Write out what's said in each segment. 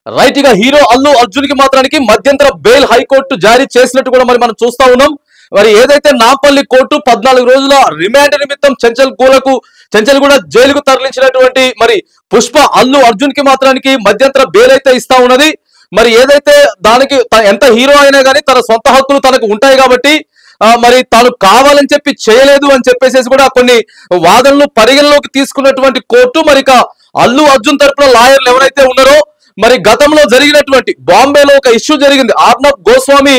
Right గా hero Allu Arjun కి మాత్రానికి మధ్యంతర బెయిల్ హైకోర్టు జారీ చేసినట్టు కూడా మరి మనం చూస్తా ఉన్నాం. మరి ఏదైతే నాంపల్లి కోర్టు 14 రోజుల రిమాండ్ నిమిత్తం చెంచల్గూడ జైలుకు తరలించినటువంటి మరి పుష్ప అల్లు అర్జున్ కి మాత్రానికి మధ్యంతర బెయిల్ అయితే ఇస్తా ఉన్నది. మరి ఏదైతే దానికి ఎంత హీరో అయినా కానీ తన సొంత హక్కులు తనకు ఉంటాయి కాబట్టి మరి తాను కావాలని చెప్పి చేయలేదు అని చెప్పేసి కూడా కొన్ని వాదనలు పరిగణలోకి తీసుకున్నటువంటి కోర్టు మరి అల్లు అర్జున్ తరపున లాయర్లు ఎవరైతే ఉన్నారో మరి గతంలో జరిగినటువంటి బాంబేలో ఒక ఇష్యూ జరిగింది. ఆర్నబ్ గోస్వామి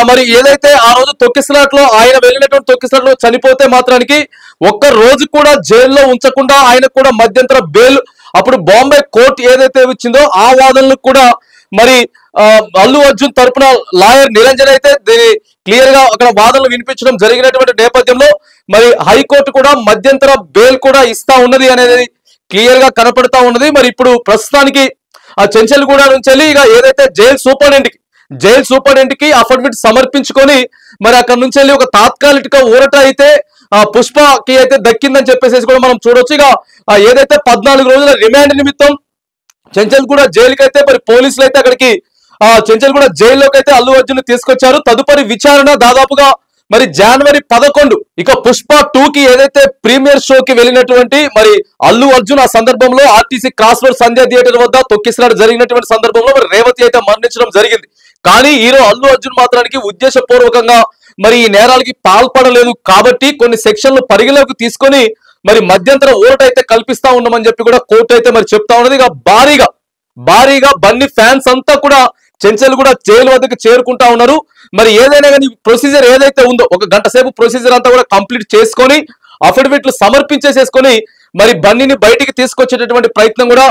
మరి ఏదైతే ఆ రోజు తొక్కిసలాట్లో ఆయన వెళ్ళినటువంటి తొక్కిసలాట్లో చనిపోతే మాత్రానికి ఒక్క రోజు కూడా జైల్లో ఉంచకుండా ఆయనకు కూడా మధ్యంతర బెయిల్ అప్పుడు బాంబే కోర్టు ఏదైతే ఇచ్చిందో ఆ వాదనలకు కూడా మరి అల్లు అర్జున్ తరపున లాయర్ నిరంజన్ అయితే దీని క్లియర్ గా అక్కడ వాదనలు వినిపించడం జరిగినటువంటి నేపథ్యంలో మరి హైకోర్టు కూడా మధ్యంతర బెయిల్ కూడా ఇస్తా ఉన్నది అనేది క్లియర్ గా కనపడతా ఉన్నది. మరి ఇప్పుడు ప్రస్తుతానికి ఆ చెంచల్గూడ నుంచి వెళ్ళి ఇక ఏదైతే జైలు సూపరింటెండెంట్ కి అఫిడవిట్ సమర్పించుకొని మరి అక్కడ నుంచి వెళ్ళి ఒక తాత్కాలిక ఊరట అయితే పుష్పకి అయితే దక్కిందని చెప్పేసి కూడా మనం చూడొచ్చు. ఇక ఏదైతే 14 రోజుల రిమాండ్ నిమిత్తం చెంచల్గూడ జైలుకి అయితే మరి పోలీసులు అయితే అక్కడికి చెంచల్గూడ జైల్లోకి అయితే అల్లు అర్జున్ తీసుకొచ్చారు. తదుపరి విచారణ దాదాపుగా మరి జనవరి 11 ఇక పుష్ప 2 కి ఏదైతే ప్రీమియర్ షోకి వెళ్ళినటువంటి మరి అల్లు అర్జున్ ఆ సందర్భంలో ఆర్టీసీ క్రాస్ రోడ్ సంధ్య థియేటర్ వద్ద తొక్కిసలాట జరిగినటువంటి సందర్భంలో మరి రేవతి అయితే మరణించడం జరిగింది. కానీ హీరో అల్లు అర్జున్ మాత్రానికి ఉద్దేశపూర్వకంగా మరి ఈ నేరాలకి పాల్పడలేదు కాబట్టి కొన్ని సెక్షన్లు పరిగణలోకి తీసుకొని మరి మధ్యంతర ఊరట అయితే కల్పిస్తా ఉన్నామని చెప్పి కూడా కోర్టు అయితే మరి చెప్తా ఉన్నది. ఇక భారీగా బన్నీ ఫ్యాన్స్ అంతా కూడా చెంచల్గూడ జైలు వద్దకు చేరుకుంటా ఉన్నారు. మరి ఏదైనా కానీ ప్రొసీజర్ ఏదైతే ఉందో ఒక గంట సేపు ప్రొసీజర్ అంతా కూడా కంప్లీట్ చేసుకొని అఫిడవిట్లు సమర్పించేసేసుకొని మరి బన్నీని బయటికి తీసుకొచ్చేటటువంటి ప్రయత్నం కూడా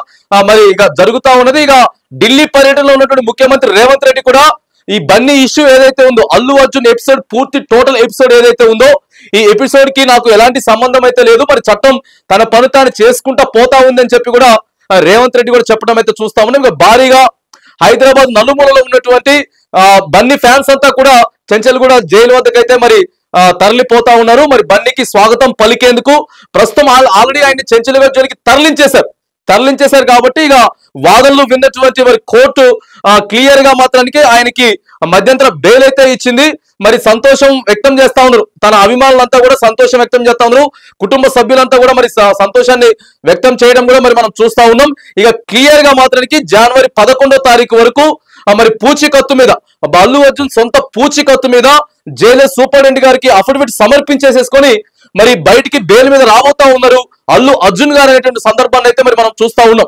మరి ఇక జరుగుతా ఉన్నది. ఇక ఢిల్లీ పర్యటనలో ఉన్నటువంటి ముఖ్యమంత్రి రేవంత్ రెడ్డి కూడా ఈ బన్నీ ఇష్యూ ఏదైతే ఉందో అల్లు అర్జున్ ఎపిసోడ్ పూర్తి టోటల్ ఎపిసోడ్ ఏదైతే ఉందో ఈ ఎపిసోడ్ కి నాకు ఎలాంటి సంబంధం అయితే లేదు, మరి చట్టం తన పని తాను చేసుకుంటా పోతా ఉందని చెప్పి కూడా రేవంత్ రెడ్డి కూడా చెప్పడం అయితే చూస్తా ఉన్నాం. ఇంకా భారీగా హైదరాబాద్ నలుమూలలో ఉన్నటువంటి బన్నీ ఫ్యాన్స్ అంతా కూడా చెంచల్గూడ జైలు వద్దకైతే మరి తరలిపోతా ఉన్నారు. మరి బన్నీకి స్వాగతం పలికేందుకు ప్రస్తుతం ఆల్రెడీ ఆయన చెంచల్గూడ జైలుకి తరలించేశారు కాబట్టి ఇక వాదనలు విన్నటువంటి మరి కోర్టు క్లియర్ గా మాత్రానికి ఆయనకి మధ్యంతర బెయిల్ అయితే ఇచ్చింది. మరి సంతోషం వ్యక్తం చేస్తా ఉన్నారు, తన అభిమానులంతా కూడా సంతోషం వ్యక్తం చేస్తా ఉన్నారు, కుటుంబ సభ్యులంతా కూడా మరి సంతోషాన్ని వ్యక్తం చేయడం కూడా మరి మనం చూస్తా ఉన్నాం. ఇక క్లియర్ గా మాత్రానికి జనవరి 11వ తారీఖు వరకు మరి పూచీకత్తు మీద అల్లు అర్జున్ సొంత పూచీకత్తు మీద జైలు సూపరింటెండెంట్ గారికి అఫిడవిట్ సమర్పించేసేసుకొని మరి బయటికి బెయిల్ మీద రాబోతా ఉన్నారు అల్లు అర్జున్ గారు అనేటువంటి సందర్భాన్ని అయితే మరి మనం చూస్తా ఉన్నాం.